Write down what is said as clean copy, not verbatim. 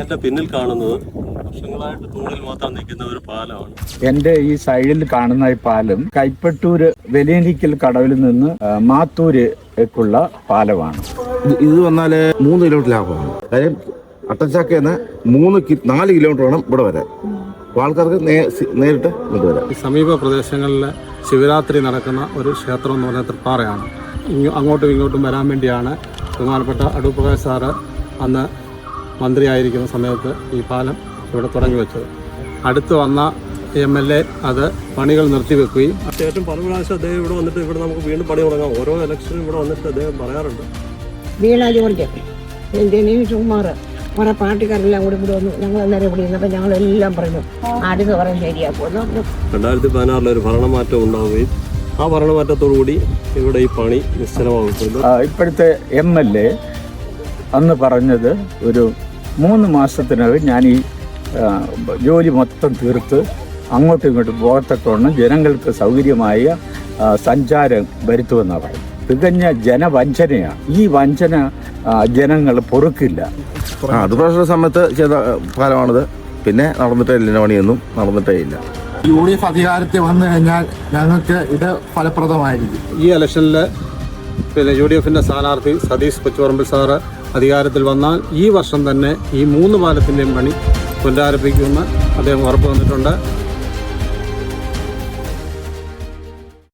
എൻ്റെ പിന്നിൽ കാണുന്നത് വർഷങ്ങളായിട്ട് തൂണിൽ മാത്രം നിൽക്കുന്ന ഒരു പാലമാണ്. എൻ്റെ ഈ സൈഡിൽ കാണുന്ന ഈ പാലം കൈപ്പട്ടൂര് വെലിയനിക്കൽ കടവിൽ നിന്ന് മാത്തൂരുക്കുള്ള പാലമാണ്. ഇത് വന്നാല് 3 കിലോമീറ്റർ ലാഭമാണ്. കാര്യം അട്ടച്ചാക്കന്ന് 4 കിലോമീറ്റർ വേണം ഇവിടെ വരാൻ. ആൾക്കാർക്ക് നേരിട്ട് കൊണ്ടുവരാം. ഈ സമീപ പ്രദേശങ്ങളിൽ ശിവരാത്രി നടക്കുന്ന ഒരു ക്ഷേത്രം എന്ന് പറഞ്ഞാൽ തൃപ്പാറയാണ്. അങ്ങോട്ടും ഇങ്ങോട്ടും വരാൻ വേണ്ടിയാണ് ബഹുമാനപ്പെട്ട അടൂർ പ്രകാശ് സാറ് അന്ന് മന്ത്രിയായിരിക്കുന്ന സമയത്ത് ഈ പാലം ഇവിടെ തുടങ്ങി വെച്ചത്. അടുത്ത് വന്ന MLA അത് പണികൾ നിർത്തിവെക്കുകയും ഏറ്റവും പല പ്രാവശ്യം അദ്ദേഹം ഇവിടെ വന്നിട്ട് ഇവിടെ നമുക്ക് വീണ്ടും പണി തുടങ്ങാം. ഓരോ ഇലക്ഷനും ഇവിടെ വന്നിട്ട് അദ്ദേഹം പറയാറുണ്ട്. വീണ ജോർജ്, സുമാർ, കുറെ പാർട്ടിക്കാരെല്ലാം കൂടി വന്നു. ഞങ്ങൾ എല്ലാവരും ഇവിടെ ഇരുന്നപ്പോൾ ഞങ്ങളെല്ലാം പറഞ്ഞു അടുത്ത് പറഞ്ഞ് ശരിയാക്കുമെന്ന്. 2016 ഒരു ഭരണമാറ്റം ഉണ്ടാവുകയും ആ ഭരണമാറ്റത്തോടുകൂടി ഇവിടെ ഈ പണി നിശ്ചലമാകുന്നു. ഇപ്പോഴത്തെ MLA അന്ന് പറഞ്ഞത് ഒരു 3 മാസത്തിനകം ഞാൻ ഈ ജോലി മൊത്തം തീർത്ത് അങ്ങോട്ടും ഇങ്ങോട്ടും പോകത്തക്കവണ്ണം ജനങ്ങൾക്ക് സൗകര്യമായ സഞ്ചാരം വരുത്തുമെന്നാണ് പറയുന്നത്. തികഞ്ഞ ജനവഞ്ചനയാണ്. ഈ വഞ്ചന ജനങ്ങൾ പൊറുക്കില്ല. അത് പ്രശ്ന സമയത്ത് ചെയ്ത പാലമാണിത്. പിന്നെ നടന്നിട്ടേ ഇല്ല, പണിയൊന്നും നടന്നിട്ടേ ഇല്ല. UDF അധികാരത്തിൽ വന്നു കഴിഞ്ഞാൽ ഞങ്ങൾക്ക് ഇത് ഫലപ്രദമായിരിക്കും. ഈ ഇലക്ഷനിൽ UDFന്റെ സ്ഥാനാർത്ഥി സതീഷ് കൊച്ചുപറമ്പിൽ സാറ് അധികാരത്തിൽ വന്നാൽ ഈ വർഷം തന്നെ ഈ 3 പാലത്തിൻ്റെയും പണി പുനരാരംഭിക്കുമെന്ന് അദ്ദേഹം ഉറപ്പ് തന്നിട്ടുണ്ട്.